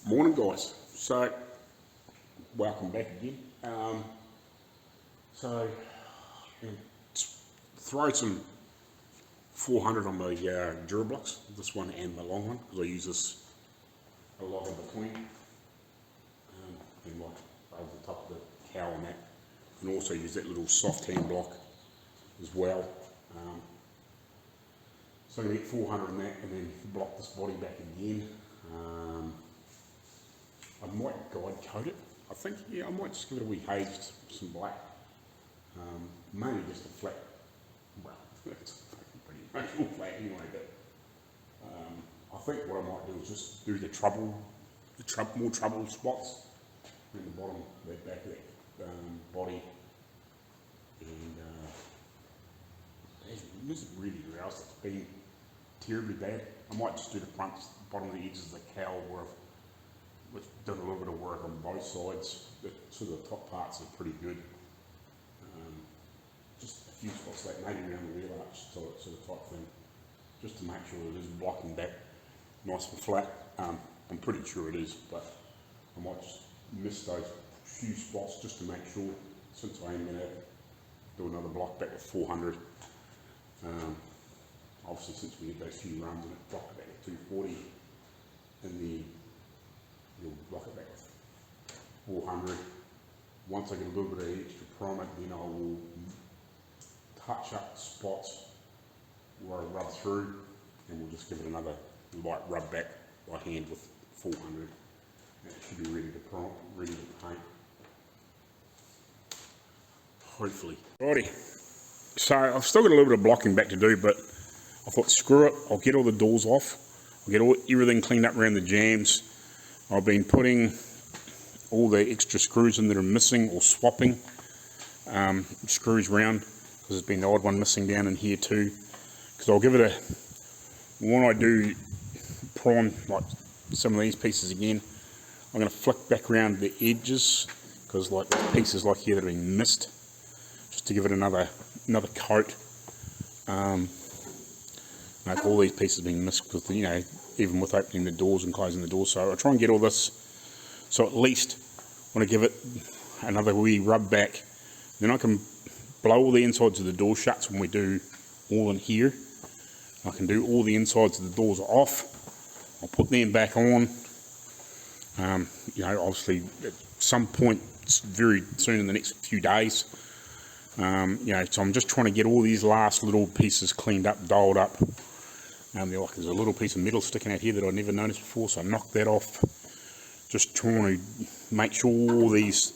Morning guys, so welcome back again. So throw some 400 on my Durablocks, this one and the long one, because I use this a lot in between, and like over the top of the cowl and that, and also use that little soft hand block as well. So I get 400 on that and then block this body back again. I might guide coat it, I think, yeah, I might just give it a wee haze, some black, mainly just a flat, well, it's pretty much all flat anyway, but I think what I might do is just do the more trouble spots in the bottom, the back of that body, and this is really grouse, it's been terribly bad. I might just do the front, bottom of the edges of the cowl where I've done a little bit of work on both sides. Sort of the top parts are pretty good. Just a few spots like maybe around the wheel arch sort of type thing, just to make sure it is blocking back nice and flat. I'm pretty sure it is, but I might just miss those few spots just to make sure, since I am going to do another block back at 400. Obviously since we had those few runs and it blocked back at 240, and then you'll block it back with 400. Once I get a little bit of extra primer, then I will touch up spots where I rub through, and we'll just give it another light rub back by hand with 400, and it should be ready to paint. Hopefully. Righty. So I've still got a little bit of blocking back to do, but I thought screw it, I'll get all the doors off, I'll get everything cleaned up around the jams. I've been putting all the extra screws in that are missing, or swapping screws around, because there's been the odd one missing down in here too. Because I'll give it when I do prime like some of these pieces again, I'm going to flick back around the edges, because like pieces like here that have been missed, just to give it another coat. Like all these pieces being missed with, you know, even with opening the doors and closing the doors. So I try and get all this, so at least when I give it another wee rub back, then I can blow all the insides of the door shuts when we do all in here. I can do all the insides of the doors off. I'll put them back on. You know, obviously at some point very soon in the next few days. You know, so I'm just trying to get all these last little pieces cleaned up, dialed up. There's a little piece of metal sticking out here that I never noticed before, so I knocked that off. Just trying to make sure all these,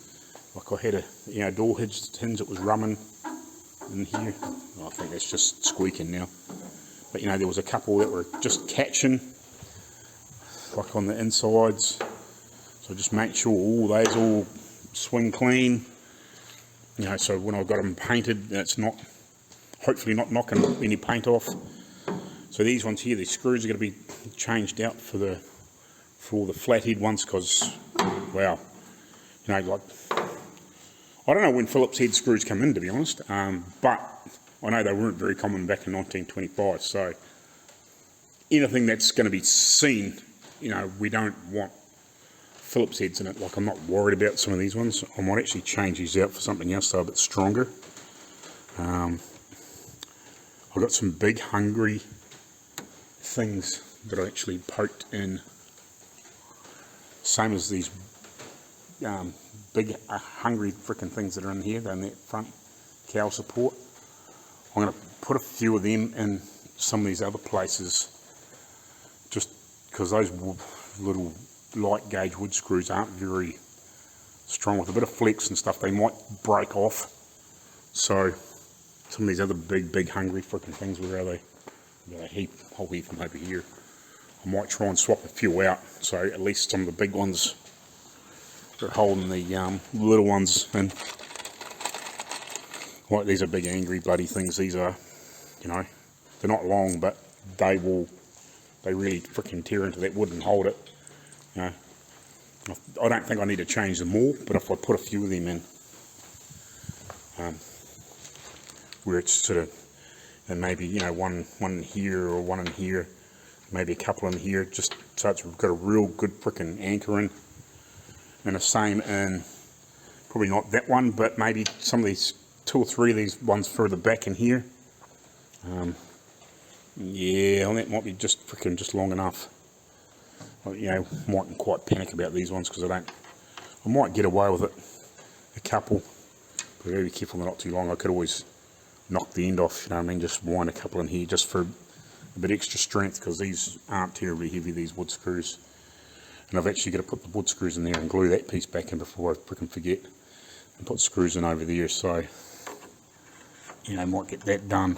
like I had a door hinge that was rumming in here. I think that's just squeaking now. But you know, there was a couple that were just catching, like on the insides. So just make sure all those all swing clean. You know, so when I've got them painted, it's not, hopefully not knocking any paint off. So these ones here, these screws are going to be changed out for all the flathead ones, because, wow, you know, like, I don't know when Phillips head screws come in, to be honest, but I know they weren't very common back in 1925, so anything that's going to be seen, you know, we don't want Phillips heads in it. Like, I'm not worried about some of these ones. I might actually change these out for something else, so a bit stronger. I've got some big hungry things that I actually poked in, same as these big hungry freaking things that are in here, down that front cowl support. I'm going to put a few of them in some of these other places, just because those little light gauge wood screws aren't very strong. With a bit of flex and stuff, they might break off. So some of these other big hungry freaking things, where are they? Got a whole heap from over here. I might try and swap a few out, so at least some of the big ones are holding the little ones in. Like, these are big angry bloody things. These are, you know, they're not long, but they really freaking tear into that wood and hold it. You know, I don't think I need to change them all, but if I put a few of them in, where it's sort of, and maybe, you know, one in here or one in here, maybe a couple in here, just so it's got a real good frickin' anchor in. And the same in, probably not that one, but maybe some of these 2 or 3 of these ones further back in here. Yeah, well, that might be just frickin' just long enough. You know, mightn't quite panic about these ones because I might get away with it, a couple, but I gotta be careful they're not too long. I could always knock the end off, you know what I mean, just wind a couple in here just for a bit extra strength, because these aren't terribly heavy, these wood screws. And I've actually got to put the wood screws in there and glue that piece back in before I frickin' forget, and put screws in over there, so, you know, might get that done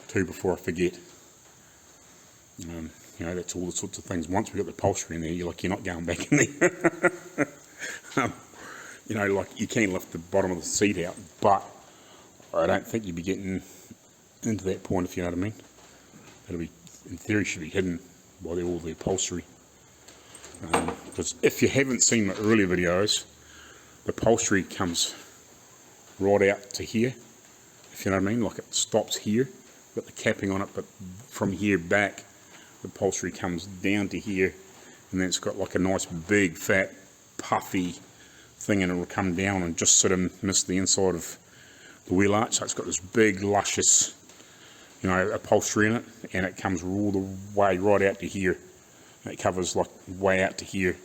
too before I forget. You know, that's all the sorts of things. Once we've got the upholstery in there, you're not going back in there. You know, like, you can lift the bottom of the seat out, but I don't think you'd be getting into that point, if you know what I mean. That'll be, in theory, should be hidden by all the upholstery. Because if you haven't seen the earlier videos, the upholstery comes right out to here, if you know what I mean. Like, it stops here, got the capping on it, but from here back, the upholstery comes down to here, and then it's got like a nice big fat puffy thing, and it will come down and just sort of miss the inside of the wheel arch. So it's got this big luscious, you know, upholstery in it, and it comes all the way right out to here. It covers like way out to here,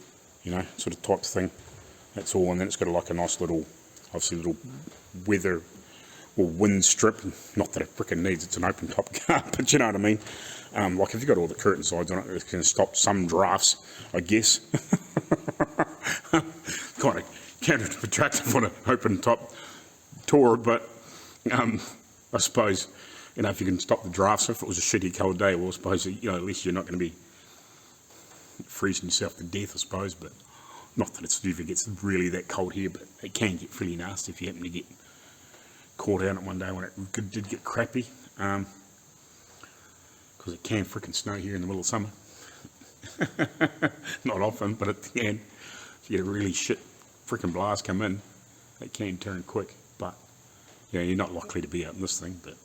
you know, sort of type thing. That's all, and then it's got like a nice little, obviously little weather or wind strip. Not that it frickin' needs, it's an open top car, but you know what I mean. Like if you've got all the curtain sides on it, it can stop some drafts, I guess. Kind of counterproductive on an open top tour, but I suppose, you know, if you can stop the drafts, if it was a shitty cold day, well, I suppose, you know, at least you're not going to be freezing yourself to death, I suppose. But not that it's if it gets really that cold here, but it can get really nasty if you happen to get caught out on one day when it did get crappy. Because it can frickin' snow here in the middle of summer. Not often, but it can. If you get a really shit frickin' blast come in, it can turn quick. But yeah, you're not likely to be out in this thing, but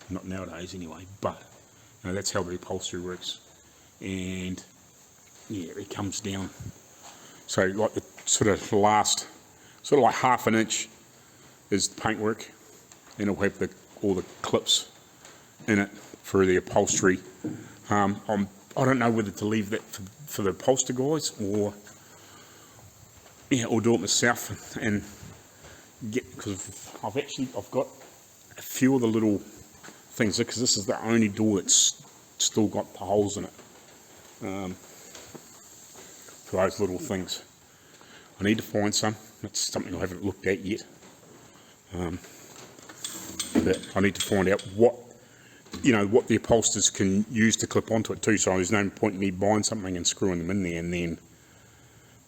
not nowadays anyway. But you know, that's how the upholstery works. And yeah, it comes down. So like the sort of last, sort of like ½ an inch is the paintwork, and it'll have all the clips in it for the upholstery. I don't know whether to leave that for the upholster guys or do it myself and get, because I've got a few of the little things, because this is the only door that's still got the holes in it for those little things. I need to find some. That's something I haven't looked at yet. But I need to find out what the upholsters can use to clip onto it too, so there's no point in me buying something and screwing them in there and then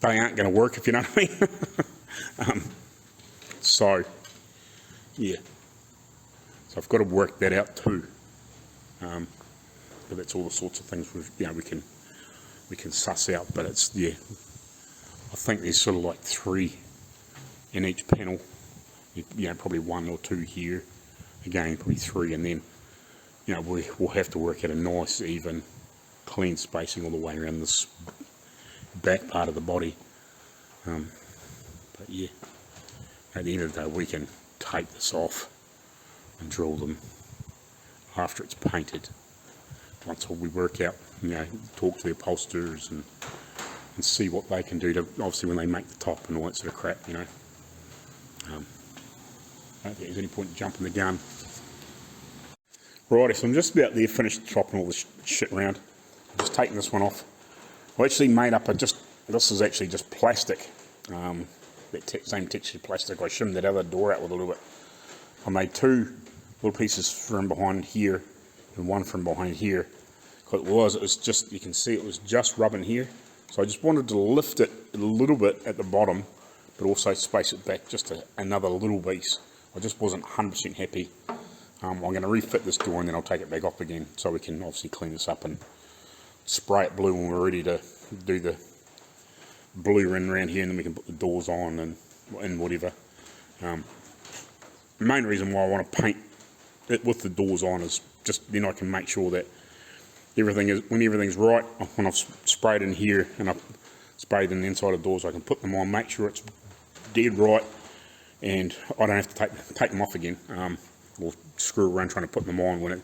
they aren't going to work, if you know what I mean. So yeah, so I've got to work that out too. But that's all the sorts of things we can suss out. But it's, yeah, I think there's sort of like 3 in each panel. You know, probably 1 or 2 here. Again, probably 3, and then, you know, we'll have to work out a nice, even, clean spacing all the way around this back part of the body. But yeah, at the end of the day, we can take this off and drill them after it's painted. Once we work out, you know, talk to the upholsterers and see what they can do to, obviously when they make the top and all that sort of crap, you know. I don't think there's any point in jumping the gun. Righty, so I'm just about there, finished chopping all this shit around. I'm just taking this one off. I actually made up this is actually just plastic, that same texture plastic. I shimmed that other door out with a little bit. I made 2 little pieces from behind here and 1 from behind here. It was just, you can see it was just rubbing here. So I just wanted to lift it a little bit at the bottom, but also space it back just another little piece. I just wasn't 100% happy. I'm going to refit this door and then I'll take it back off again, so we can obviously clean this up and spray it blue when we're ready to do the blue in around here, and then we can put the doors on and whatever. The main reason why I want to paint it with the doors on is just then I can make sure that when everything's right, when I've sprayed in here and I've sprayed in the inside of the doors, I can put them on, make sure it's dead right, and I don't have to take them off again, or screw around trying to put them on when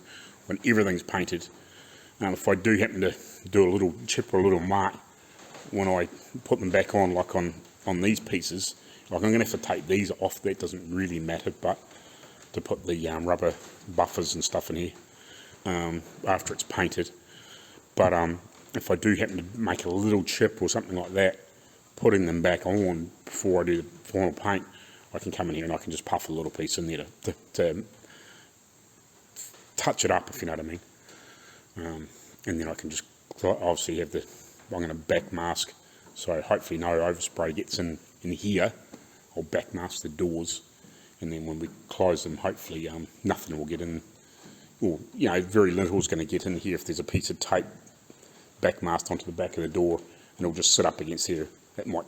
everything's painted. If I do happen to do a little chip or a little mark when I put them back on, like on these pieces, like I'm going to have to take these off. That doesn't really matter, but to put the rubber buffers and stuff in here after it's painted. But if I do happen to make a little chip or something like that, putting them back on before I do the final paint, I can come in here and I can just puff a little piece in there to touch it up, if you know what I mean. And then I can just obviously have I'm going to back mask, so hopefully no overspray gets in here. I'll back mask the doors, and then when we close them, hopefully nothing will get in, or very little is going to get in here. If there's a piece of tape back masked onto the back of the door, and it'll just sit up against there, that might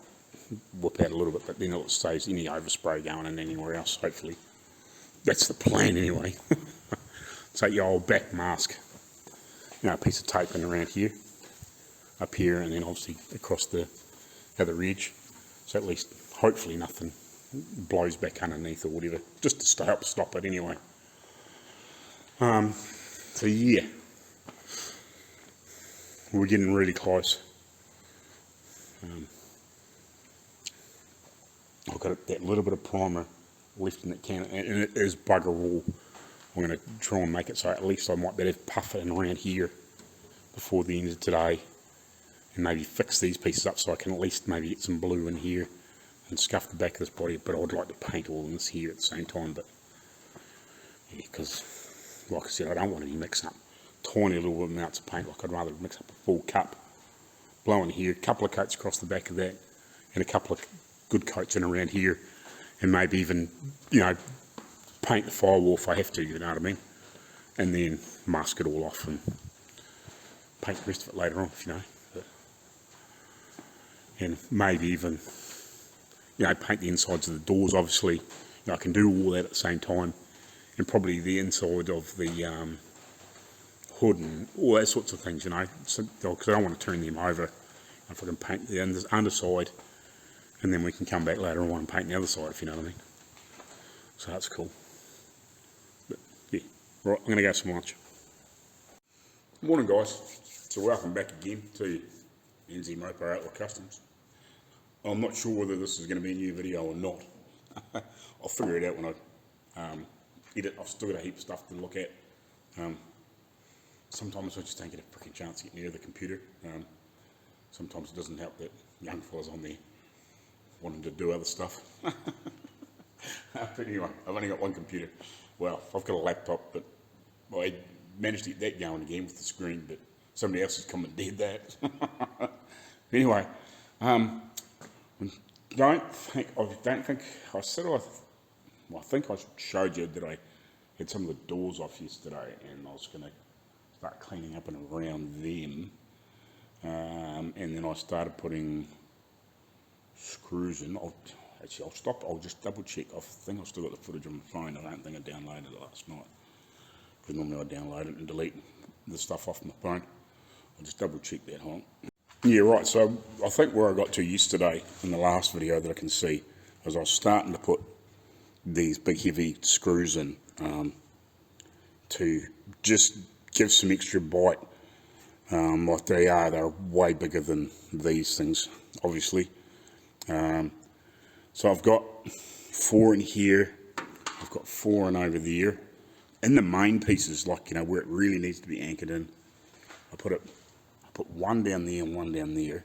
whip out a little bit, but then it saves any overspray going in anywhere else, hopefully. That's the plan anyway. So I'll back mask a piece of tape in around here, up here, and then obviously across the other edge, so at least hopefully nothing blows back underneath or whatever, just to help stop it anyway. So yeah, we're getting really close. I've got that little bit of primer left in that can, and it is bugger all. I'm going to try and make it so at least I might be able to puff it in around here before the end of today, and maybe fix these pieces up so I can at least maybe get some blue in here and scuff the back of this body. But I would like to paint all of this here at the same time, but yeah, because like I said, I don't want to be mixing up tiny little amounts of paint. Like I'd rather mix up a full cup, blow in here, a couple of coats across the back of that, and a couple of good coats in around here, and maybe even paint the firewall if I have to, you know what I mean, and then mask it all off and paint the rest of it later on, if you know. And maybe even paint the insides of the doors. Obviously I can do all that at the same time, and probably the inside of the hood and all that sorts of things, so, because I don't want to turn them over. If I can paint the underside, and then we can come back later on and paint the other side, if you know what I mean. So that's cool. But yeah, right, I'm going to go have some lunch. Morning guys, so welcome back again to NZ Hombre Outlaw Kustoms. I'm not sure whether this is going to be a new video or not. I'll figure it out when I edit. I've still got a heap of stuff to look at. Sometimes I just don't get a freaking chance to get near the computer. Sometimes it doesn't help that young fella's on there wanting to do other stuff. But anyway, I've only got one computer. Well, I've got a laptop, but I managed to get that going again with the screen, but somebody else has come and did that. Anyway, I think I showed you that I had some of the doors off yesterday, and I was going to start cleaning up and around them, and then I started putting screws in. I'll stop. I'll just double check. I think I've still got the footage on my phone. I don't think I downloaded it last night, because normally I download it and delete the stuff off my phone. I'll just double check that. Hold on. Yeah, right, so I think where I got to yesterday in the last video that I can see is I was starting to put these big heavy screws in to just give some extra bite. Like they're way bigger than these things, obviously. So I've got 4 in here, I've got 4 in over there. In the main pieces, like, where it really needs to be anchored in, I put 1 down there and 1 down there.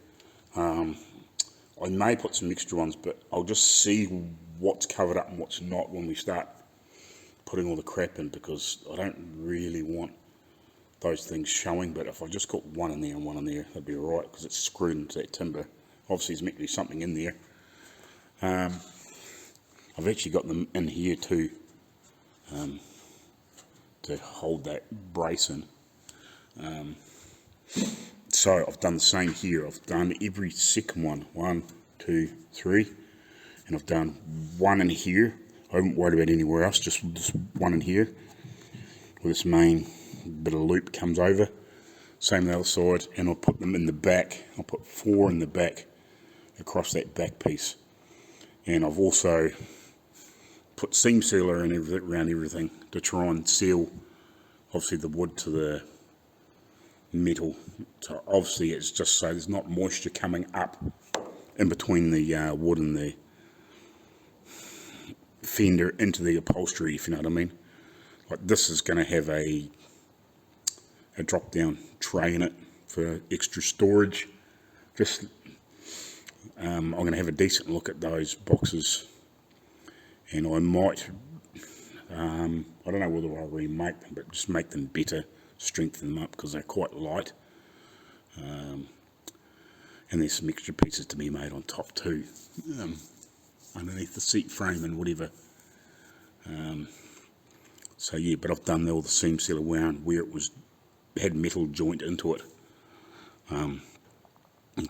I may put some extra ones, but I'll just see what's covered up and what's not when we start putting all the crap in, because I don't really want those things showing. But if I just got 1 in there and 1 in there, that'd be alright, because it's screwed into that timber. Obviously there's meant to be something in there. I've actually got them in here too, to hold that brace in. So I've done the same here. I've done every second one, 1, 2, 3, and I've done 1 in here. I haven't worried about anywhere else, just 1 in here, where this main bit of loop comes over. Same the other side, and I'll put them in the back. I'll put 4 in the back, across that back piece. And I've also put seam sealer and everything around everything to try and seal, obviously, the wood to the metal. So obviously it's just so there's not moisture coming up in between the wood and the fender into the upholstery, if you know what I mean. Like this is going to have a drop down tray in it for extra storage. Just I'm going to have a decent look at those boxes, and I might I don't know whether I'll remake them, but just make them better, strengthen them up, because they're quite light. And there's some extra pieces to be made on top too, underneath the seat frame and whatever. So yeah, but I've done all the seam sealer around where it had metal joint into it, and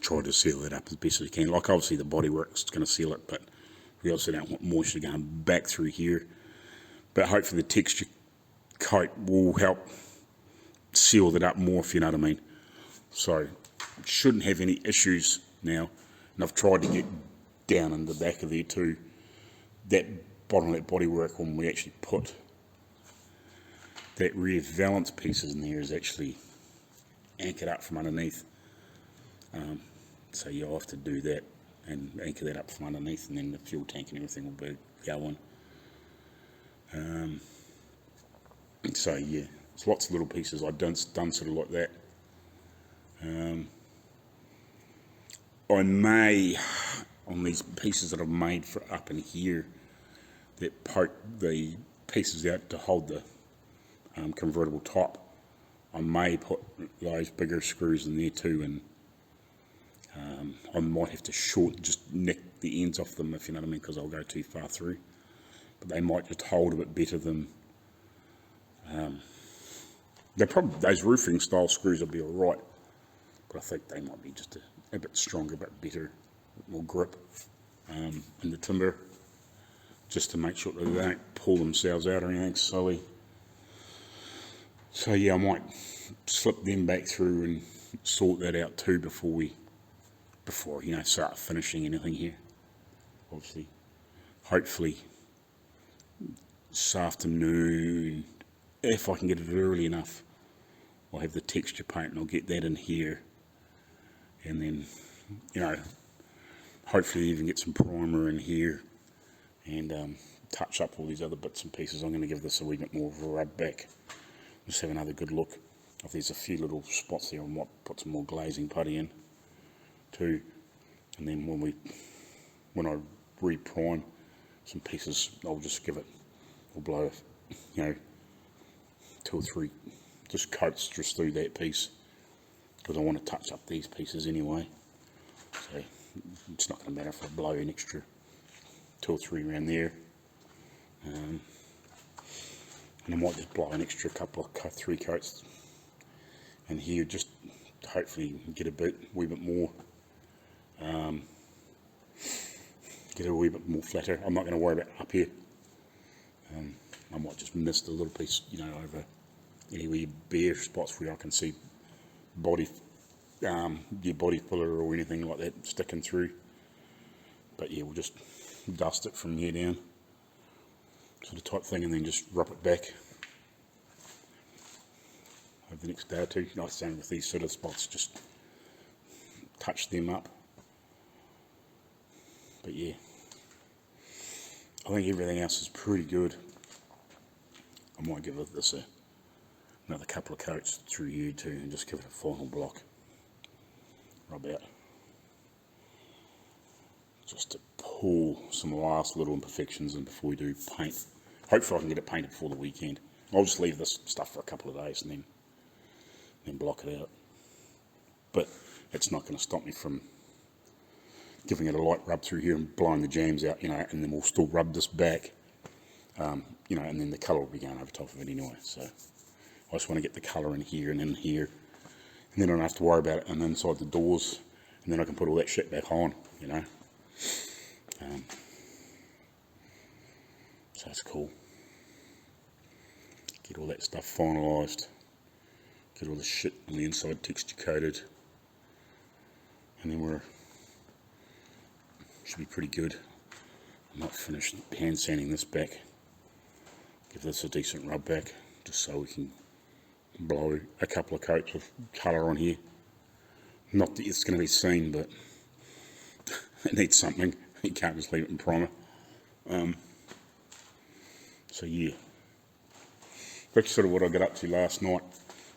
tried to seal it up as best as you can. Like obviously the bodywork's going to seal it, but we also don't want moisture going back through here. But hopefully the texture coat will help seal that up more, if you know what I mean. So shouldn't have any issues now. And I've tried to get down in the back of there too. That bottom of that bodywork, when we actually put that rear valance pieces in there, is actually anchored up from underneath. So you'll have to do that and anchor that up from underneath, and then the fuel tank and everything will be going. So yeah, there's lots of little pieces I've done sort of like that. I may, on these pieces that I've made for up in here, that poke the pieces out to hold the convertible top, I may put those bigger screws in there too, and I might have to just nick the ends off them, if you know what I mean, because I'll go too far through. But they might just hold a bit better than those roofing style screws will be alright, but I think they might be just a bit stronger, a bit better, a bit more grip in the timber, just to make sure that they don't pull themselves out or anything silly. So yeah, I might slip them back through and sort that out too before start finishing anything here. Obviously, hopefully this afternoon, if I can get it early enough, I'll have the texture paint and I'll get that in here, and then hopefully even get some primer in here and touch up all these other bits and pieces. I'm going to give this a wee bit more of a rub back, just have another good look. If there's a few little spots there, I might put some more glazing putty in too, and then when I re-prime some pieces, I'll just blow 2 or 3 just coats just through that piece, because I want to touch up these pieces anyway. So it's not going to matter if I blow an extra 2 or 3 around there, and I might just blow an extra couple of 3 coats in here, just to hopefully get a wee bit more, get it a wee bit more flatter. I'm not going to worry about up here. I might just mist a little piece, over any wee bare spots where I can see body filler or anything like that sticking through. But yeah, we'll just dust it from here down, sort of type thing, and then just rub it back over the next day or two. Like same with these sort of spots, just touch them up. But yeah, I think everything else is pretty good. I might give this another couple of coats through here too, and just give it a final block rub out, just to pull some last little imperfections in before we do paint. Hopefully I can get it painted before the weekend. I'll just leave this stuff for a couple of days and then block it out. But it's not going to stop me from giving it a light rub through here and blowing the jams out, and then we'll still rub this back, and then the colour will be going over top of it anyway. So I just want to get the colour in here and in here, and then I don't have to worry about it, and inside the doors, and then I can put all that shit back on, So that's cool. Get all that stuff finalised, Get all the shit on the inside texture coated, and then should be pretty good. I might finish hand sanding this back, give this a decent rub back, just so we can blow a couple of coats of colour on here. Not that it's going to be seen, but it needs something. You can't just leave it in primer. So yeah, that's sort of what I got up to last night,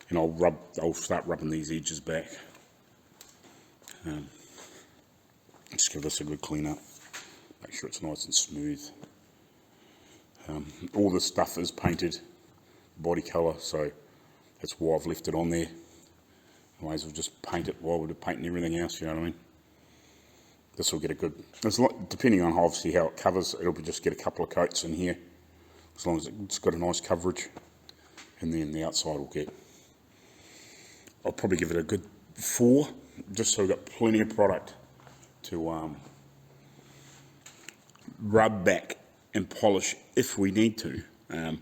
and I'll start rubbing these edges back. Just give this a good clean up, make sure it's nice and smooth. All this stuff is painted body colour, so that's why I've left it on there. I might as well just paint it while we're painting everything else, you know what I mean? This will get a good, depending on obviously how it covers, it'll just get a couple of coats in here, as long as it's got a nice coverage, and then the outside will get, I'll probably give it a good 4, just so we've got plenty of product to rub back and polish if we need to. I'm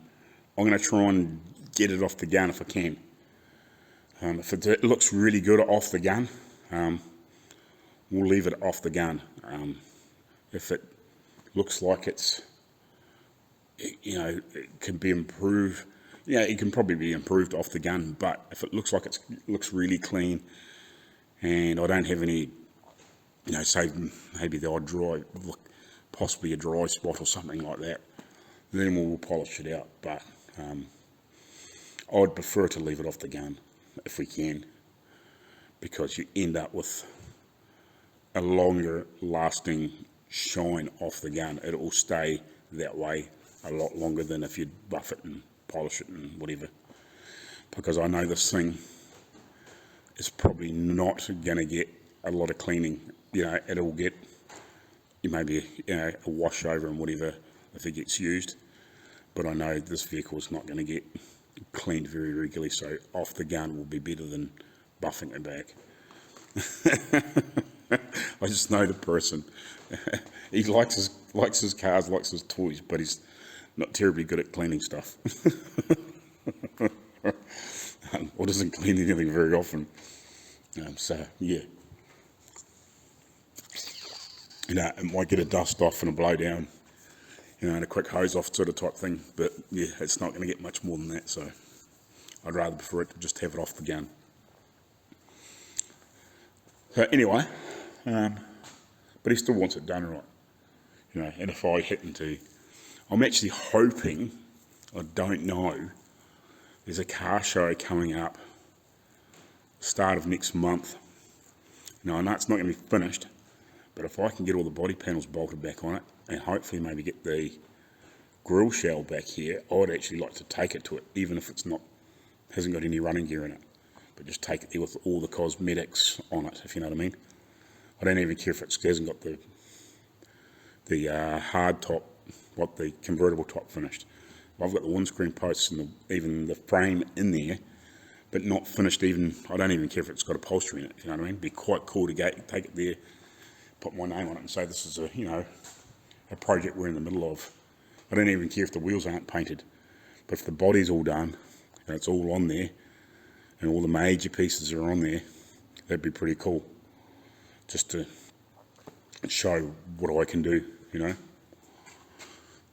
going to try and get it off the gun if I can. If it looks really good off the gun, we'll leave it off the gun. If it looks like it can be improved, it can probably be improved off the gun, but if it looks like it looks really clean and I don't have any, say maybe the odd possibly a dry spot or something like that, then we'll polish it out. But I'd prefer to leave it off the gun if we can, because you end up with a longer lasting shine off the gun. It will stay that way a lot longer than if you buff it and polish it and whatever, because I know this thing is probably not going to get a lot of cleaning. It'll get maybe a wash over and whatever if it gets used, but I know this vehicle is not going to get cleaned very regularly, so off the gun will be better than buffing it back. I just know the person. He likes his cars, likes his toys, but he's not terribly good at cleaning stuff. Or doesn't clean anything very often. So yeah, it might get a dust off and a blow down, and a quick hose off sort of type thing, but yeah, it's not going to get much more than that, so I'd rather prefer it to just have it off the gun. So anyway, but he still wants it done right, and if I happen to, I'm actually hoping, I don't know, there's a car show coming up, start of next month. Now I know it's not going to be finished, but if I can get all the body panels bolted back on it, and hopefully maybe get the grill shell back here, I'd actually like to take it to it, even if it's hasn't got any running gear in it, but just take it there with all the cosmetics on it, if you know what I mean. I don't even care if it hasn't got the hard top, the convertible top finished. I've got the windscreen posts and even the frame in there, but not finished even. I don't even care if it's got upholstery in it, if you know what I mean. It'd be quite cool to take it there, put my name on it and say this is a project we're in the middle of. I don't even care if the wheels aren't painted, but if the body's all done and it's all on there and all the major pieces are on there, that'd be pretty cool, just to show what I can do,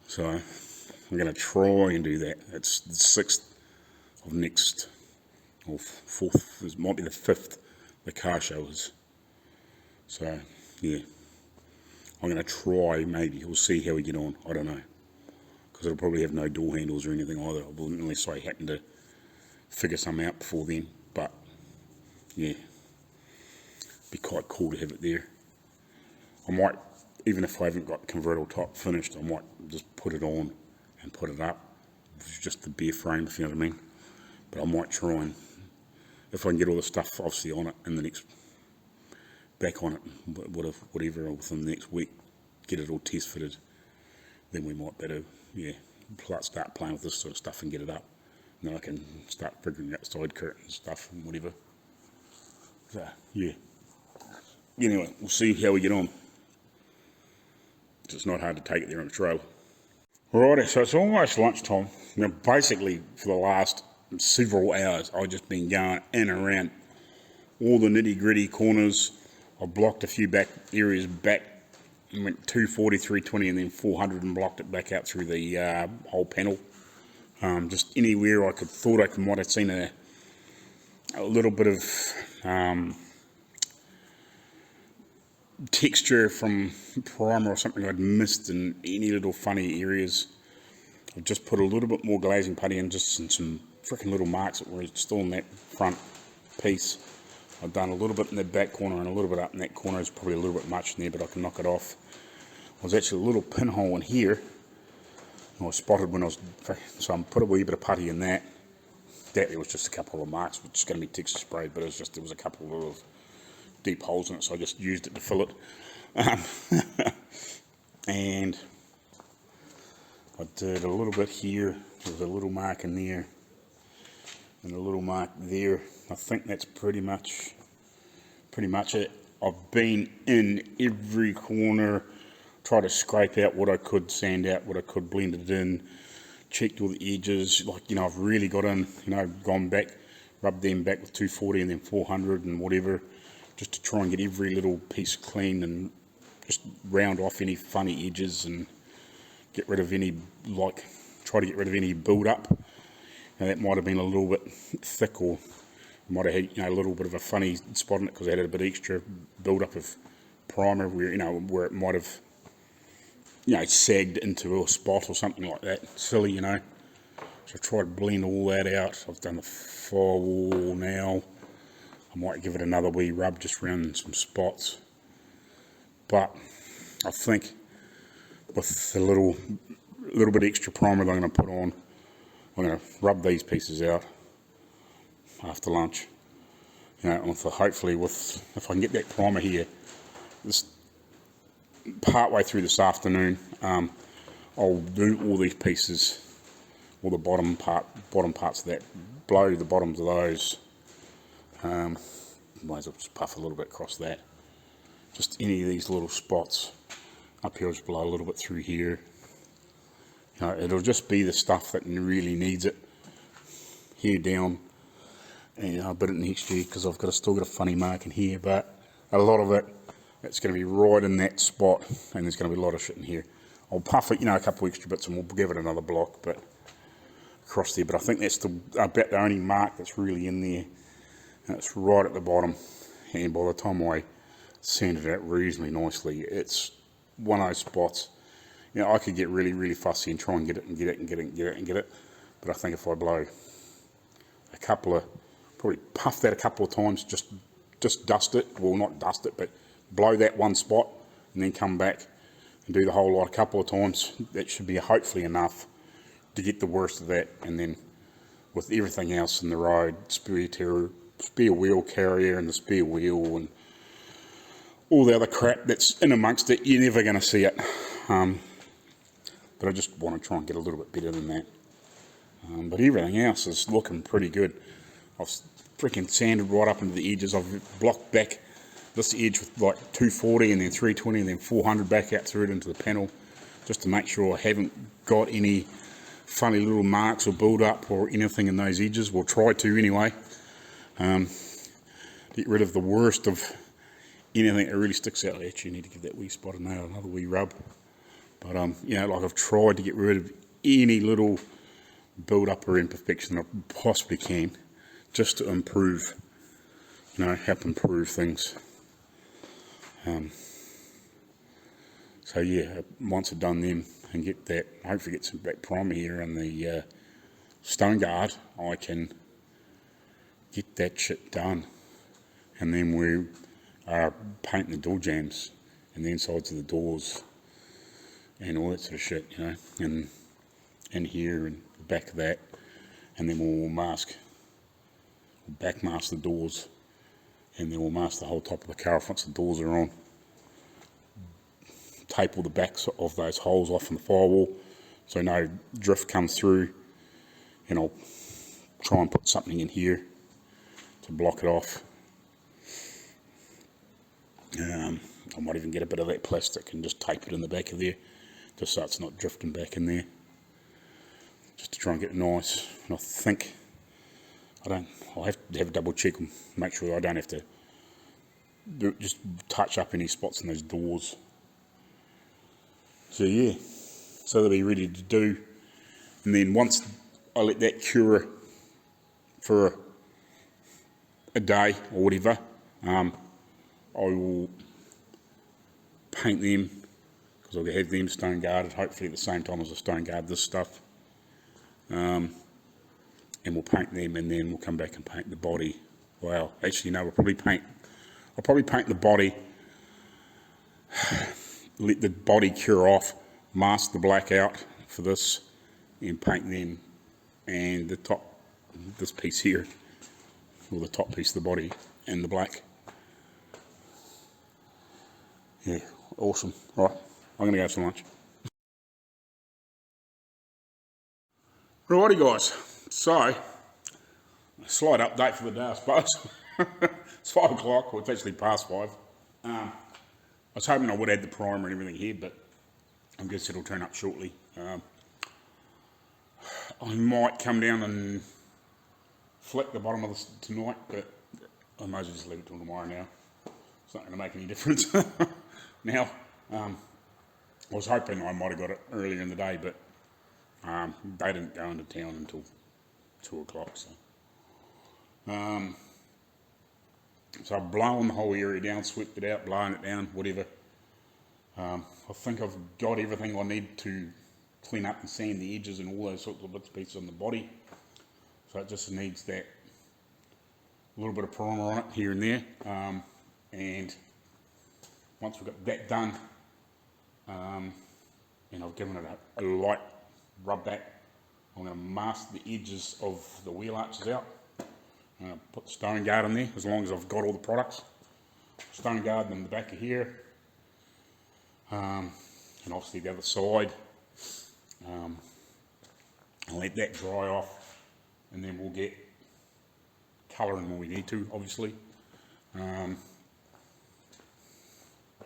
So I'm going to try and do that. It's the 6th of next, or 4th, it might be the 5th, the car show is. So yeah, I'm going to try, maybe, we'll see how we get on, I don't know, because it'll probably have no door handles or anything either, unless I happen to figure something out before then, but yeah, be quite cool to have it there. I might, even if I haven't got the convertible top finished, I might just put it on and put it up, it's just the bare frame, if you know what I mean, but I might try and, if I can get all the stuff obviously on it in the next, back on it, whatever, within the next week, get it all test fitted, then we might better, start playing with this sort of stuff and get it up. And then I can start figuring out side curtains stuff and whatever. So, yeah. Anyway, we'll see how we get on. It's not hard to take it there on the trailer. Alrighty, so it's almost lunchtime. Basically, for the last several hours. I've just been going in and around all the nitty gritty corners. I blocked a few back areas back and went 240, 320 and then 400 and blocked it back out through the whole panel. Just anywhere I thought I might have seen a little bit of texture from primer or something I'd missed in any little funny areas. I've just put a little bit more glazing putty in, just in some freaking little marks that were still in that front piece. I've done a little bit in the back corner and a little bit up in that corner. It's probably a little bit much in there, but I can knock it off. There's actually a little pinhole in here I spotted when I was, so I put a wee bit of putty in that. That was just a couple of marks, which is going to be texture sprayed, but it was just, there was a couple of deep holes in it, so I just used it to fill it. And I did a little bit here. There was a little mark in there and a little mark there. I think that's pretty much it. I've been in every corner, tried to scrape out what I could, sand out what I could, blend it in, checked all the edges. Like, you know, I've really got in, you know, gone back, rubbed them back with 240 and then 400 and whatever, just to try and get every little piece clean and just round off any funny edges and get rid of any, like, try to get rid of any build up. Now that might have been a little bit thick, or might have had, you know, a little bit of a funny spot in it because I had a bit extra build up of primer where, you know, where it might have, you know, sagged into a spot or something like that. Silly, you know. So I tried to blend all that out. I've done the firewall now. I might give it another wee rub just around some spots. But I think with the little bit extra primer that I'm going to put on, I'm going to rub these pieces out after lunch. You know, and hopefully if I can get that primer here, this part way through this afternoon, I'll do all these pieces, all the bottom parts of that, blow the bottoms of those. Might as well just puff a little bit across that. Just any of these little spots up here, I'll just blow a little bit through here. You know, it'll just be the stuff that really needs it. Here down, and a bit next year because I've still got a funny mark in here, but a lot of it's going to be right in that spot, and there's going to be a lot of shit in here. I'll puff it, you know, a couple of extra bits, and we'll give it another block, but across there. But I think that's about the only mark that's really in there, and it's right at the bottom. And by the time I sand it out reasonably nicely, it's one of those spots. You know, I could get really, really fussy and try and get it, but I think if I blow a couple of, probably puff that a couple of times, just dust it, well, not dust it, but blow that one spot and then come back and do the whole lot a couple of times. That should be hopefully enough to get the worst of that, and then with everything else in the road, spare wheel carrier and the spare wheel and all the other crap that's in amongst it, you're never going to see it. But I just want to try and get a little bit better than that. But everything else is looking pretty good. I've freaking sanded right up into the edges. I've blocked back this edge with like 240 and then 320 and then 400 back out through it into the panel, just to make sure I haven't got any funny little marks or build up or anything in those edges. We'll try to anyway. Get rid of the worst of anything that really sticks out. I actually need to give that wee spot another wee rub. But you know, like I've tried to get rid of any little build up or imperfection I possibly can, just to improve, you know, help improve things. So yeah, once I've done them and get that, hopefully get some back primer here and the stone guard, I can get that shit done. And then we are painting the door jambs and the insides of the doors and all that sort of shit, you know, and in here and back of that, and then we'll back mask the doors, and then we'll mask the whole top of the car once the doors are on. Tape all the backs of those holes off in the firewall so no drift comes through, and I'll try and put something in here to block it off. I might even get a bit of that plastic and just tape it in the back of there, just so it's not drifting back in there, just to try and get it nice. And I think I'll have to have a double check and make sure I don't have to just touch up any spots in those doors. So yeah, so they'll be ready to do. And then once I let that cure for a day or whatever, I will paint them, because I'll have them stone guarded, hopefully at the same time as I stone guard this stuff. And we'll paint them, and then we'll come back and paint the body. Well, actually no, I'll probably paint the body, let the body cure off, mask the black out for this, and paint them, and the top, this piece here, or the top piece of the body, and the black. Yeah, awesome. Right, I'm going to go have some lunch. Righty guys, so, a slight update for the day I suppose. It's 5 o'clock, well it's actually past 5. I was hoping I would add the primer and everything here, but I guess it'll turn up shortly. I might come down and flick the bottom of this tonight, but I might as well just leave it till tomorrow now. It's not going to make any difference. Now, I was hoping I might have got it earlier in the day, but they didn't go into town until 2 o'clock. So I've blown the whole area down, swept it out, blown it down, whatever. I think I've got everything I need to clean up and sand the edges and all those sorts of bits and pieces on the body. So it just needs that little bit of primer on it here and there. And once we've got that done, and I've given it a light rub back, I'm going to mask the edges of the wheel arches out. Put the stone guard in there, as long as I've got all the products. Stone guard in the back of here, and obviously the other side. I'll let that dry off, and then we'll get colouring when we need to, obviously. I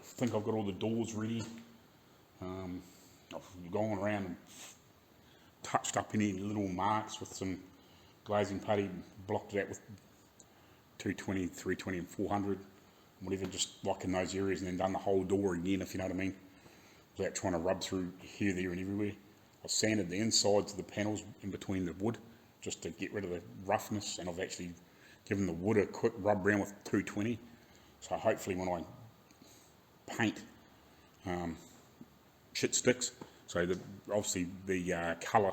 think I've got all the doors ready. I've gone around and touched up any little marks with some glazing putty, blocked it out with 220, 320 and 400, whatever, just like in those areas, and then done the whole door again, if you know what I mean, without trying to rub through here, there and everywhere. I sanded the insides of the panels in between the wood just to get rid of the roughness, and I've actually given the wood a quick rub around with 220, so hopefully when I paint, shit sticks. So obviously the colour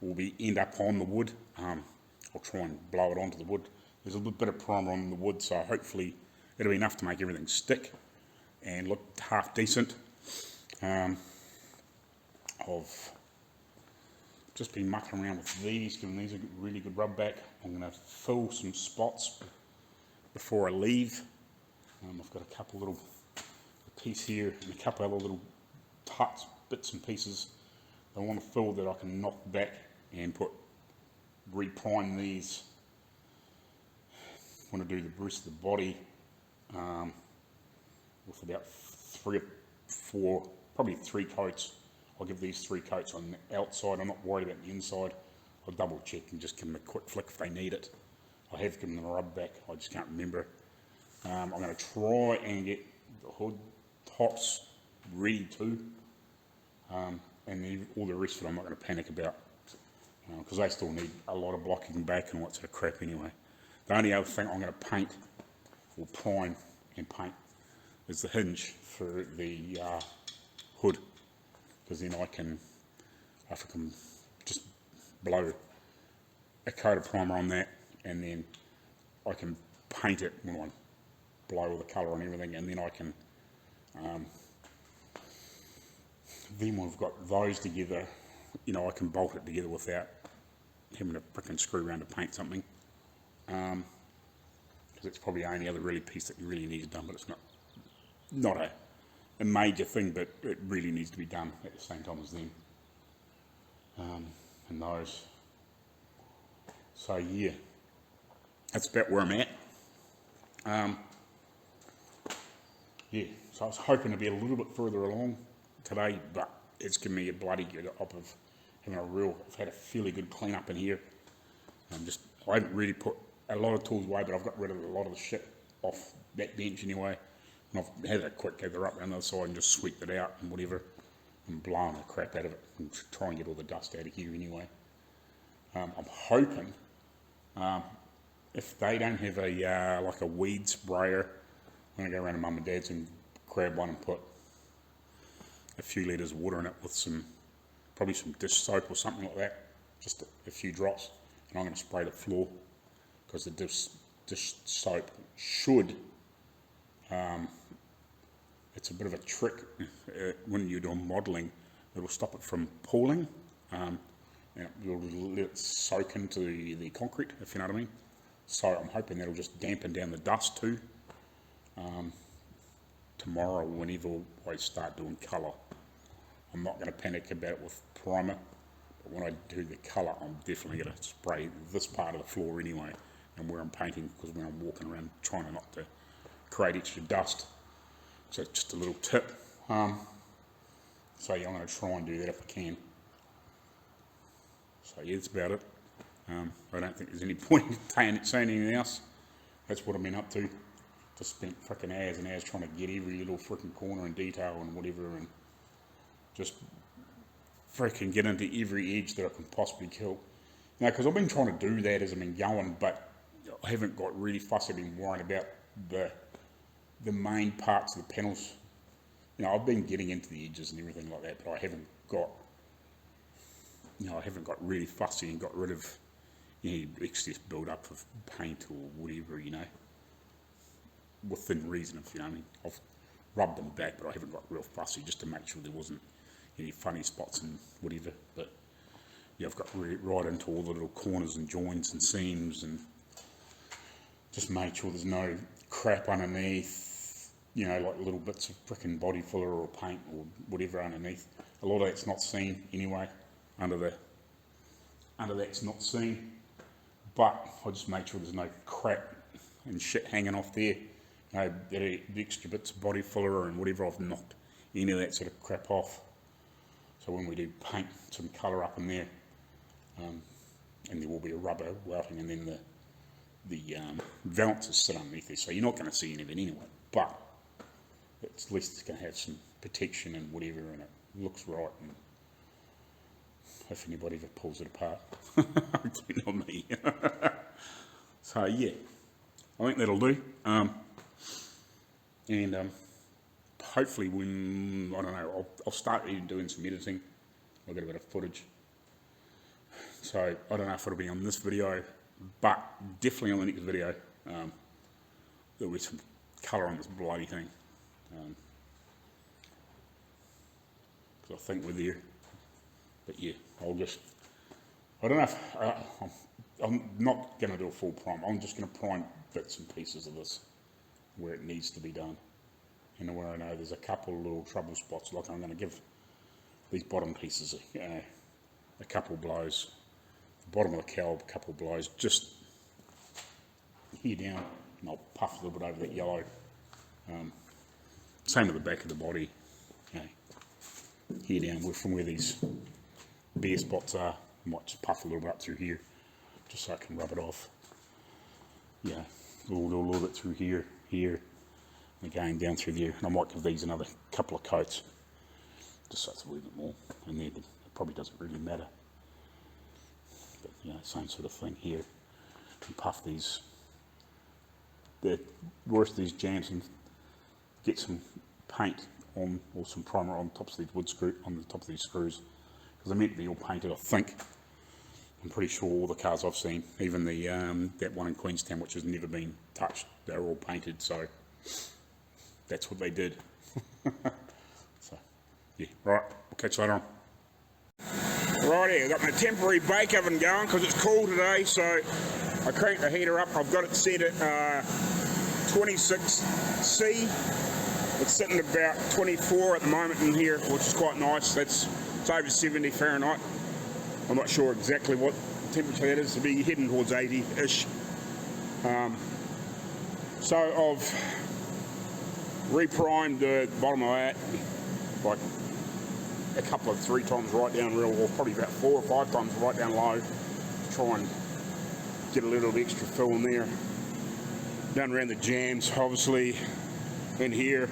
will end up on the wood. I'll try and blow it onto the wood. There's a little bit of primer on the wood, so hopefully it'll be enough to make everything stick and look half decent. I've just been mucking around with these, giving these a really good rub back. I'm going to fill some spots before I leave. I've got a couple little piece here and a couple other little tucks, bits and pieces I want to fill that I can knock back and reprime these when I do the rest of the body, with about 3 or 4, probably 3 coats. I'll give these 3 coats on the outside. I'm not worried about the inside. I'll double check and just give them a quick flick if they need it. I have given them a rub back, I just can't remember. I'm going to try and get the hood tops ready too, and then all the rest of it I'm not going to panic about, because they still need a lot of blocking back and all that sort of crap anyway. The only other thing I'm going to paint, or prime and paint, is the hinge for the hood, because then I can just blow a coat of primer on that, and then I can paint it when I blow all the colour and everything, and then I can, then when we've got those together, I can bolt it together without having to frickin' screw around to paint something, because it's probably the only other really piece that really needs done, but it's not a major thing, but it really needs to be done at the same time as them, and those. So yeah, that's about where I'm at. Yeah, so I was hoping to be a little bit further along today, but it's given me a bloody good up of having I've had a fairly good clean up in here. I haven't really put a lot of tools away, but I've got rid of a lot of the shit off that bench anyway. And I've had a quick gather up around the other side and just sweep it out and whatever, and blowing the crap out of it and try and get all the dust out of here anyway. I'm hoping if they don't have a like a weed sprayer, I'm going to go around to Mum and Dad's and grab one and put a few litres of water in it with some, probably some dish soap or something like that, just a few drops, and I'm going to spray the floor, because the dish soap should, it's a bit of a trick when you're doing modelling, it'll stop it from pooling, you'll let it soak into the concrete, if you know what I mean. So I'm hoping that'll just dampen down the dust too. Tomorrow, whenever I start doing colour, I'm not going to panic about it with primer, but when I do the colour, I'm definitely going to spray this part of the floor anyway, and where I'm painting, because when I'm walking around trying not to create extra dust. So just a little tip. So yeah, I'm going to try and do that if I can. So yeah, that's about it. I don't think there's any point in saying anything else. That's what I've been up to. Just spent frickin' hours and hours trying to get every little frickin' corner and detail and whatever, and just frickin' get into every edge that I can possibly kill. Now, because I've been trying to do that as I've been going, but I haven't got really fussy. I've been worrying about the main parts of the panels. You know, I've been getting into the edges and everything like that, but I haven't got, you know, I haven't got really fussy and got rid of any excess build up of paint or whatever, you know, within reason, if you know what I mean. I've rubbed them back, but I haven't got real fussy just to make sure there wasn't any funny spots and whatever. But yeah, I've got right into all the little corners and joints and seams, and just made sure there's no crap underneath, you know, like little bits of frickin' body filler or paint or whatever underneath. A lot of that's not seen anyway, under that's not seen, but I just made sure there's no crap and shit hanging off there. You know, the extra bits of body filler and whatever, I've knocked any of that sort of crap off. So when we do paint some colour up in there, and there will be a rubber welting, and then the valances sit underneath there, so you're not going to see any of it anyway, but at least it's going to have some protection and whatever, and it looks right, and if anybody ever pulls it apart, get on me. So yeah, I think that'll do, and hopefully when, I don't know, I'll start even doing some editing. I'll get a bit of footage, so I don't know if it'll be on this video, but definitely on the next video. There'll be some colour on this bloody thing, because I think we're there. But yeah, I don't know if, I'm not going to do a full prime. I'm just going to prime bits and pieces of this where it needs to be done, and where I know there's a couple of little trouble spots. Like, I'm going to give these bottom pieces a couple blows, the bottom of the cowl a couple blows, just here down, and I'll puff a little bit over that yellow. Same with the back of the body, you know, here down from where these bare spots are. I might just puff a little bit up through here, just so I can rub it off. Yeah, a little bit through here, and again down through there. And I might give these another couple of coats, just so it's a little bit more. And then it probably doesn't really matter. But you know, same sort of thing here. And puff these, the worst of these jams, and get some paint on, or some primer on tops of these on the top of these screws, because they're meant to be all painted, I think. I'm pretty sure all the cars I've seen, even the that one in Queenstown, which has never been touched, they're all painted, so that's what they did. So, yeah, right, we'll catch you later on. Righty, I've got my temporary bake oven going because it's cool today, so I cranked the heater up. I've got it set at 26C. It's sitting about 24 at the moment in here, which is quite nice. It's over 70 Fahrenheit. I'm not sure exactly what temperature that is. It'll be heading towards 80-ish. So I've reprimed the bottom of that, like a couple of 3 times right down real, or probably about 4 or 5 times right down low, to try and get a little bit extra fill in there. Down around the jams, obviously. In here,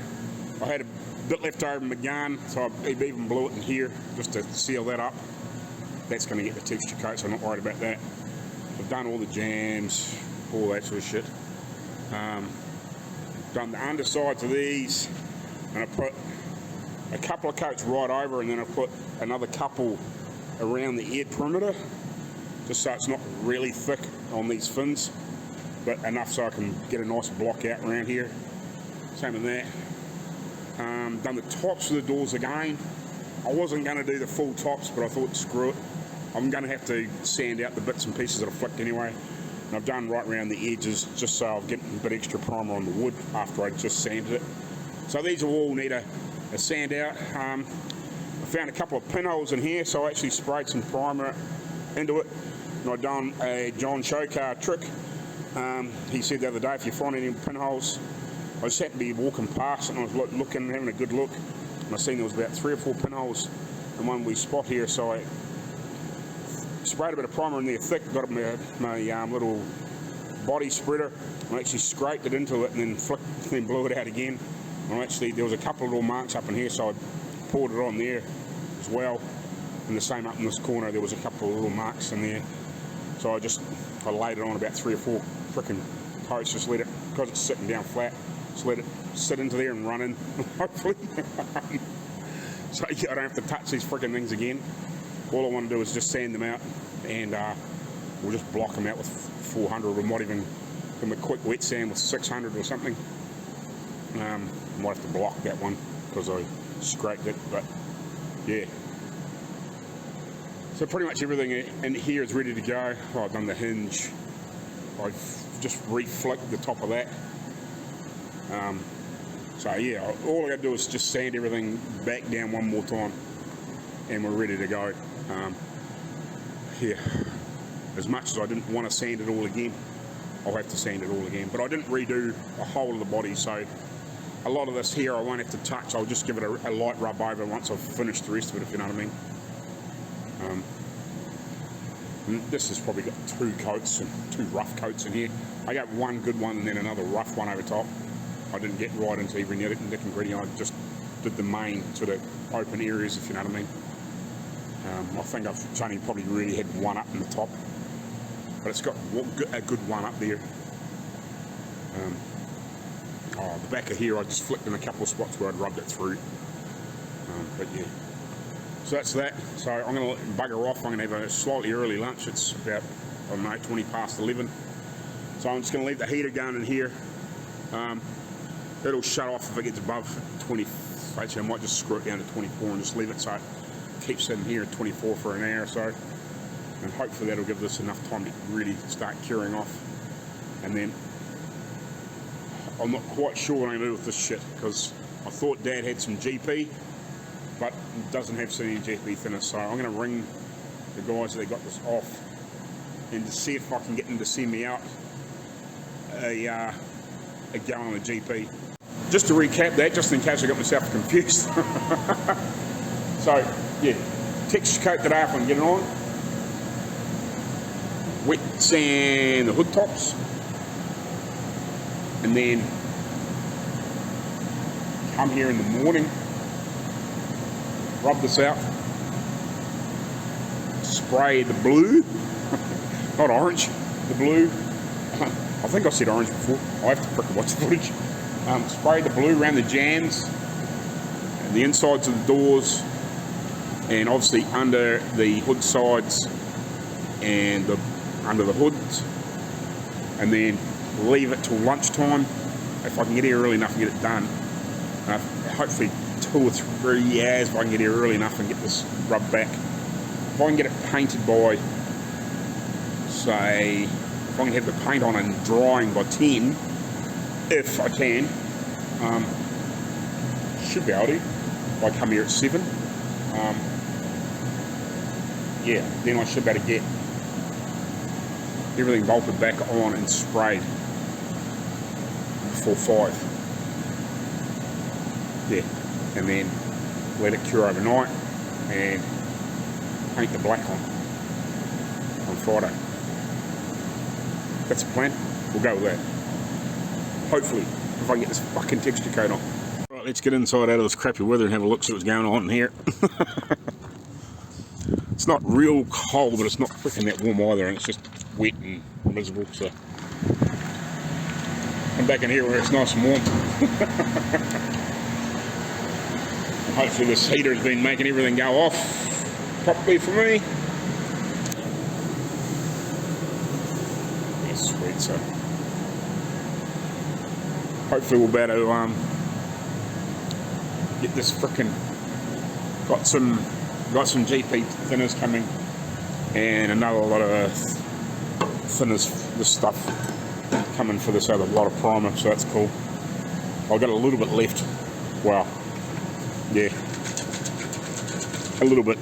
I had a bit left over in my gun, so I even blew it in here just to seal that up. That's going to get the texture coat, so I'm not worried about that. I've done all the jams, all that sort of shit. Done the undersides of these, and I put a couple of coats right over, and then I put another couple around the ear perimeter, just so it's not really thick on these fins, but enough so I can get a nice block out around here. Same with that. Done the tops of the doors again. I wasn't going to do the full tops, but I thought, screw it. I'm going to have to sand out the bits and pieces that I flicked anyway. And I've done right around the edges, just so I'll get a bit extra primer on the wood after I just sanded it. So these will all need a sand out. I found a couple of pinholes in here, so I actually sprayed some primer into it. And I've done a John C.A.R trick. He said the other day, if you find any pinholes, I just happened to be walking past and I was looking, having a good look, and I seen there was about 3 or 4 pinholes in one wee spot here, so I sprayed a bit of primer in there thick, got it in my little body spreader, and actually scraped it into it and then flicked, then blew it out again. And actually there was a couple of little marks up in here, so I poured it on there as well, and the same up in this corner, there was a couple of little marks in there. So I laid it on about 3 or 4 frickin' coats, just let it, because it's sitting down flat, just let it sit into there and run in, hopefully. So yeah, I don't have to touch these frickin' things again. All I want to do is just sand them out, and we'll just block them out with 400. We might even give them a quick wet sand with 600 or something. Might have to block that one because I scraped it, but yeah. So pretty much everything in here is ready to go. Oh, I've done the hinge. I've just reflicked the top of that. So yeah, all I got to do is just sand everything back down one more time, and we're ready to go. Yeah, as much as I didn't want to sand it all again, I'll have to sand it all again. But I didn't redo a whole of the body, so a lot of this here I won't have to touch. I'll just give it a light rub over once I've finished the rest of it, if you know what I mean. This has probably got 2 coats and 2 rough coats in here. I got one good one and then another rough one over top. I didn't get right into every nick and gritty. I just did the main sort of open areas, if you know what I mean. I think I've only probably really had one up in the top, but it's got a good one up there. The back of here I just flicked in a couple of spots where I'd rubbed it through. But yeah, so that's that. So I'm going to bugger off. I'm going to have a slightly early lunch. It's about, I don't know, 20 past 11. So I'm just going to leave the heater going in here. It'll shut off if it gets above 20. Actually, I might just screw it down to 24 and just leave it so it keeps sitting here at 24 for an hour or so. And hopefully that'll give this enough time to really start curing off. And then I'm not quite sure what I'm going to do with this shit, because I thought Dad had some GP, but it doesn't have any GP thinner. So I'm going to ring the guys that got this off and to see if I can get them to send me out a gallon of GP. Just to recap that, just in case I got myself confused. So yeah, texture coat that up and get it on. Wet sand the hood tops, and then come here in the morning, rub this out, spray the blue, not orange, the blue. I think I said orange before. I have to frickin' watch the footage. Spray the blue around the jams and the insides of the doors, and obviously under the hood sides and under the hoods, and then leave it till lunchtime. If I can get here early enough and get it done, hopefully 2 or 3 hours if I can get here early enough and get this rubbed back. If I can get it painted by, say, if I can have the paint on and drying by 10, if I can, should be able to. If I come here at 7, yeah, then I should be able to get everything bolted back on and sprayed before 5. Yeah, and then let it cure overnight and paint the black on Friday. That's the plan. We'll go with that. Hopefully, if I can get this fucking texture coat on. Right, let's get inside out of this crappy weather and have a look, see what's going on in here. It's not real cold, but it's not freaking that warm either, and it's just wet and miserable, so. I'm back in here where it's nice and warm. Hopefully this heater has been making everything go off properly for me. Yeah, sweet, so. Hopefully we'll be able to get this frickin' got some GP thinners coming and another lot of thinners, this stuff coming for this other lot of primer, so that's cool. I've got a little bit left. Wow. Yeah. A little bit.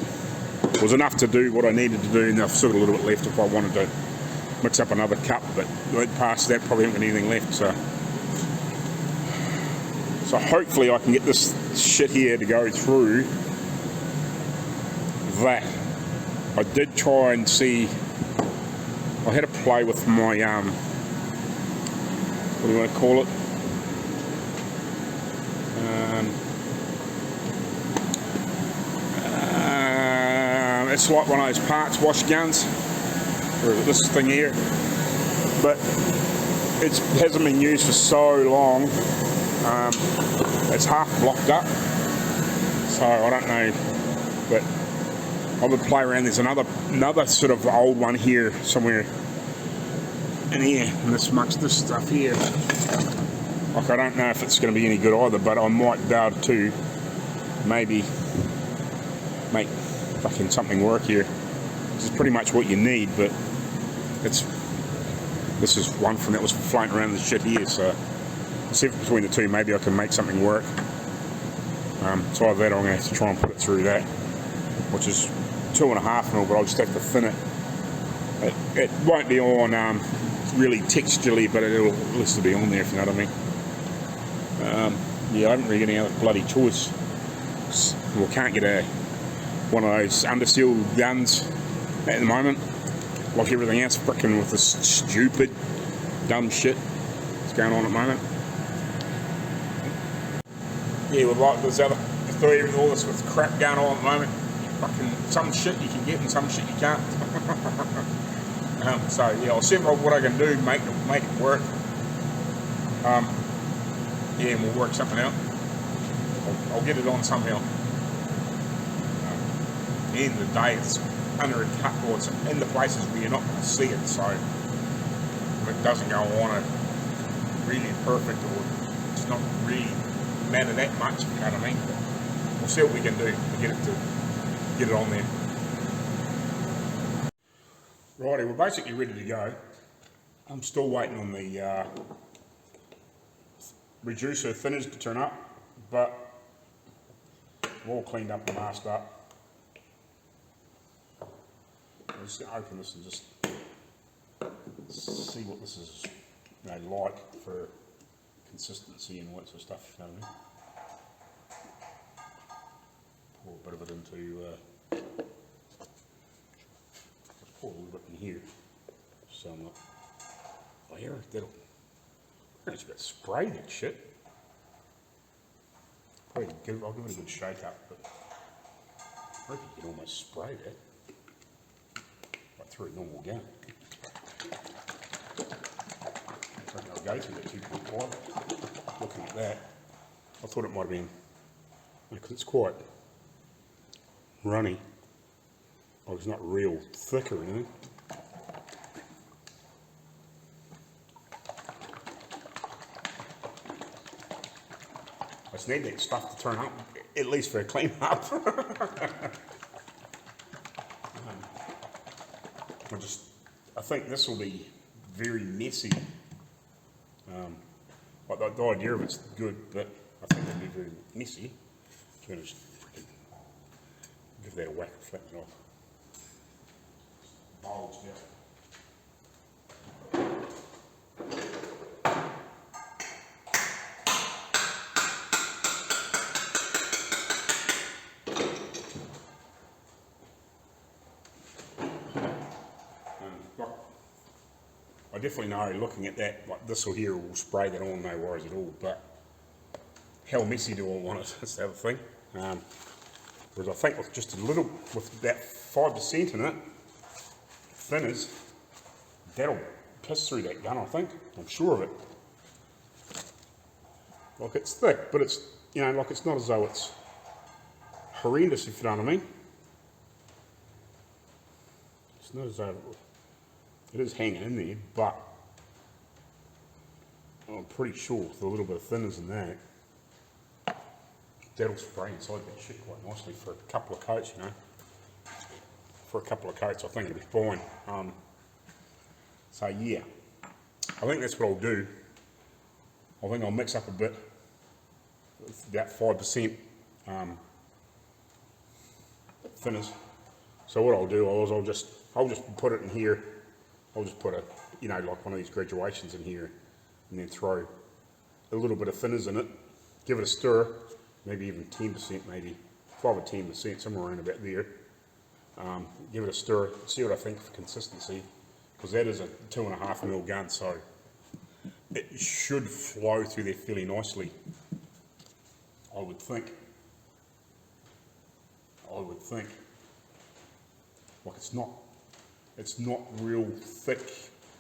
It was enough to do what I needed to do, and I've still got a little bit left if I wanted to mix up another cup, but past that probably haven't got anything left, so hopefully I can get this shit here to go through that. I did try and see, I had a play with my what do you want to call it, it's like one of those parts wash guns, or this thing here, but it hasn't been used for so long. It's half blocked up, so I don't know, but I would play around. There's another sort of old one here somewhere in here, and this stuff here. Like, I don't know if it's going to be any good either, but I might be able to maybe make fucking something work here. This is pretty much what you need, but this is one from that was floating around this shit here, so I'll see if between the two maybe I can make something work. So either that or I'm going to have to try and put it through that, which is 2.5 mil, but I'll just have to thin it. It won't be on really texturally, but it'll at least be on there, if you know what I mean. Yeah, I haven't really got any other bloody choice. Well, can't get one of those underseal guns at the moment, like everything else, frickin' with this stupid, dumb shit that's going on at the moment. Yeah, with like there's other all this with crap going on at the moment. Fucking some shit you can get and some shit you can't. So yeah, I'll see what I can do, make it work. Yeah, and we'll work something out. I'll get it on somehow. At the end of the day, it's under a cut, or it's in the places where you're not going to see it, so if it doesn't go on a really perfect, or it's not really matter that much, you know what I mean? But we'll see what we can do to get it on there. Righty, we're basically ready to go. I'm still waiting on the reducer thinners to turn up, but we're all cleaned up and masked up. I'm just going to open this and just see what this is, you know, like for consistency and all that sort of stuff, you know what I mean? Pour a bit of it into, just pour a little bit in here, so I'm not, oh yeah, that'll, I just about spray that shit. Probably I'll give it a good shake up, but I reckon you can almost spray that. Like through a normal gun. I reckon I'll go through that 2.5. Looking at that, I thought it might have been, because it's quite runny. Oh, it's not real thick or anything. I just need that stuff to turn up, at least for a clean up. I think this will be very messy. Like the idea of it's good, but I think it'll be very messy. So I'm just give that a whack and flatten it off. Bulge now. I I definitely know looking at that, like this or here will spray that on, no worries at all, but how messy do I want it? That's the other thing. Whereas I think with just a little, with that 5% in it, thinners, that'll piss through that gun, I think. I'm sure of it. Like it's thick, but it's, you know, like it's not as though it's horrendous, if you know what I mean. It's not as though it is hanging in there, but I'm pretty sure with a little bit of thinners in that, that'll spray inside that shit quite nicely for a couple of coats, you know. For a couple of coats, I think it'll be fine. So yeah, I think that's what I'll do. I think I'll mix up a bit with about 5% thinners. So what I'll do is I'll just put it in here. I'll just put a, you know, like one of these graduations in here, and then throw a little bit of thinners in it. Give it a stir, maybe even 10%, maybe 5 or 10%, somewhere around about there. Give it a stir, see what I think for consistency, because that is a 2.5mm gun, so it should flow through there fairly nicely, I would think. Like it's not real thick.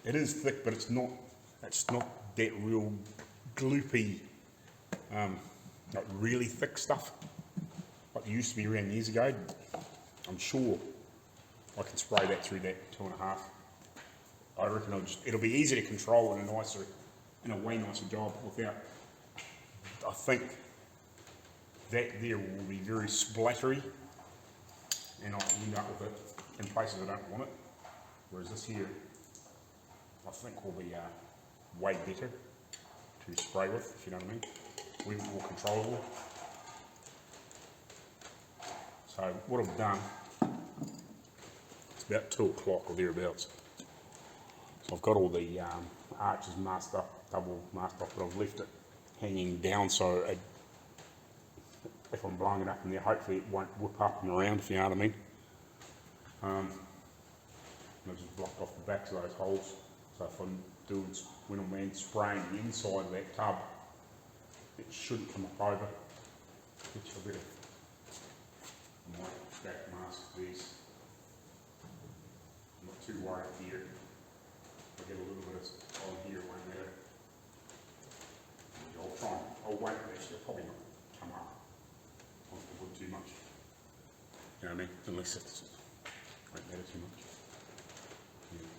It is thick, but it's not that real gloopy, not really thick stuff like it used to be around years ago. I'm sure I can spray that through that 2.5. I reckon it'll be easy to control in a way nicer job without. I think that there will be very splattery, and I'll end up with it in places I don't want it. Whereas this here, I think will be way better to spray with, if you know what I mean. Way more controllable. So what I've done, it's about 2 o'clock or thereabouts. So I've got all the arches masked up, double masked up, but I've left it hanging down so if I'm blowing it up in there, hopefully it won't whip up and around, if you know what I mean. I've just blocked off the backs of those holes, so if I'm doing, when I'm spraying the inside of that tub, it shouldn't come up over. Which I better might back mask these. I'm not too worried here. If I get a little bit of on here, it won't matter. I'll wait, actually, it'll probably not come up on the wood too much. You know what I mean? Unless it won't matter too much. Yeah.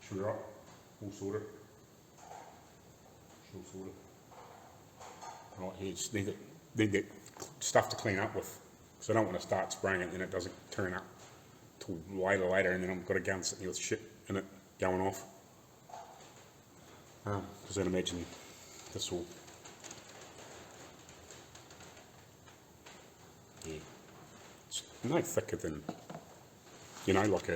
Sugar up, all sorted. Right here, just need that stuff to clean up with, because I don't want to start spraying it and then it doesn't turn up till later, and then I've got a gun sitting here with shit in it going off. Because I'd imagine this will, yeah, it's no thicker than, you know, like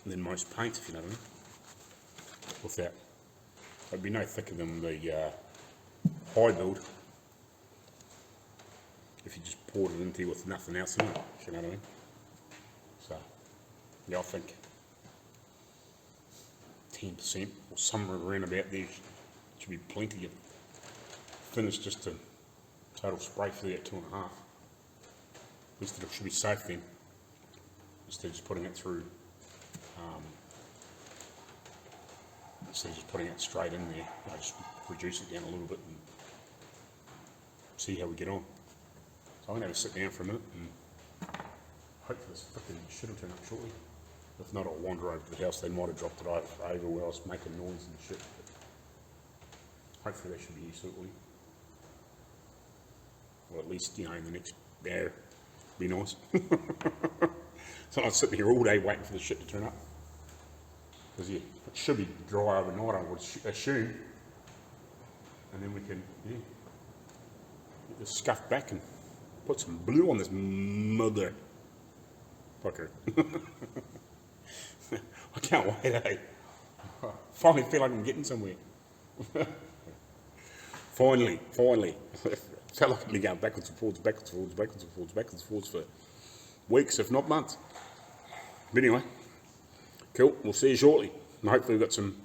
than most paints, if you know what I mean. With that, it'd be no thicker than the high build if you just poured it into with nothing else in it, if you know what I mean. So, yeah, I think 10% or somewhere around about there should be plenty of finish just to total spray for that 2.5. At least it should be safe then, instead of just putting it through. Instead of just putting it straight in there, I just reduce it down a little bit and see how we get on. So I'm going to have to sit down for a minute and hopefully this fucking shit will turn up shortly. If not, I'll wander over to the house. They might have dropped it over where I was making noise and shit. But hopefully they should be here shortly. Or at least, you know, in the next hour. Be nice. So I'm sitting here all day waiting for the shit to turn up. Because yeah, it should be dry overnight, I would assume. And then we can, yeah, get this scuffed back and put some blue on this mother fucker. I can't wait, eh? I finally feel like I'm getting somewhere. Finally. Felt like I've been going backwards and forwards for weeks, if not months. But anyway, cool, we'll see you shortly. And hopefully we've got some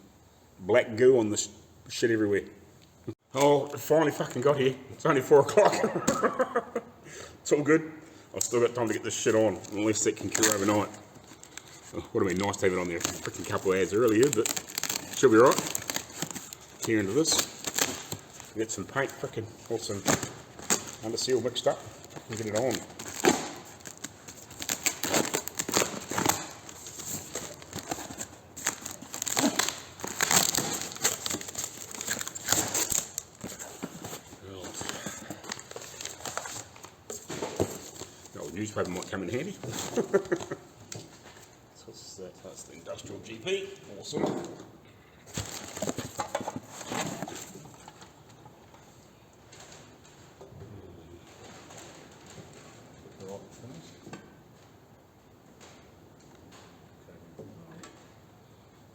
black goo on this shit everywhere. Oh, it finally fucking got here. It's only 4 o'clock. It's all good. I've still got time to get this shit on, unless that can cure overnight. Oh, would have been nice to have it on there a freaking couple of hours earlier, but should be right. Tear into this. Get some paint, freaking, or some under seal mixed up, and get it on. Newspaper might come in handy. So what's that? That's the industrial GP. Awesome.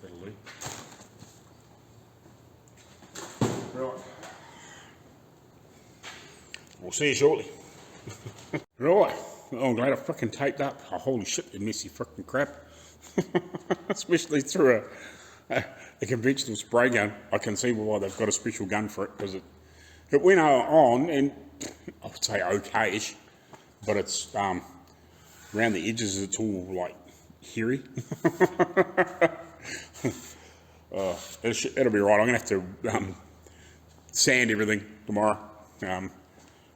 That'll do. Right. We'll see you shortly. Right. Oh, I'm glad I fucking taped up. Oh, holy shit, you messy fucking crap. Especially through a conventional spray gun. I can see why they've got a special gun for it, because it went on, and I would say okay-ish, but it's around the edges it's all like hairy. It'll be right. I'm gonna have to sand everything tomorrow.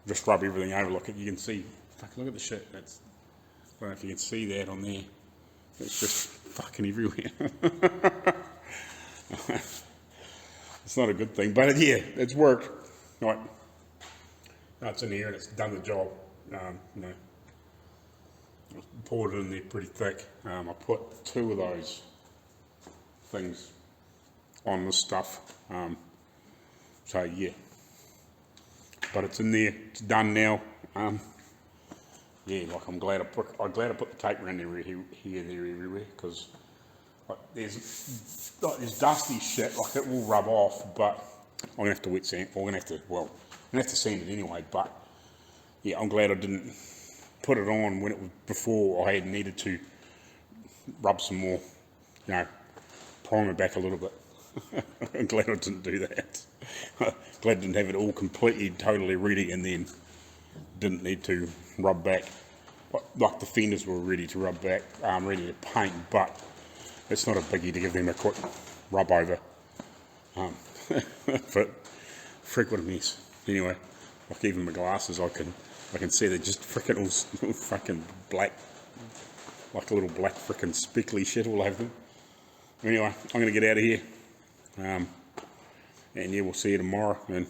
Just rub everything over. Look, you can see. Fuck, look at the shit. That's, I don't know if you can see that on there. It's just fucking everywhere. It's not a good thing, but yeah, it's worked. Right. Now it's in here and it's done the job. You know, I poured it in there pretty thick. I put 2 of those things on this stuff. So yeah, but it's in there. It's done now. Yeah, like I'm glad I put the tape around there, everywhere, because like, there's dusty shit, like it will rub off, but I'm gonna have to wet sand. I'm gonna have to sand it anyway. But yeah, I'm glad I didn't put it on when it was before I had needed to rub some more, you know, prime it back a little bit. I'm glad I didn't do that. Glad I didn't have it all completely, totally ready, and then didn't need to rub back. Like the fenders were ready to rub back, ready to paint, but it's not a biggie to give them a quick rub over. But freak, what a mess. Anyway, like even my glasses, I can see they're just freaking all fucking black, like a little black freaking speckly shit all over them. Anyway, I'm gonna get out of here, and yeah, we'll see you tomorrow. And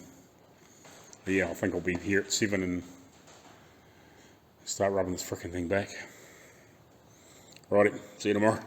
yeah, I think I'll be here at 7 and start rubbing this freaking thing back. Alrighty, see you tomorrow.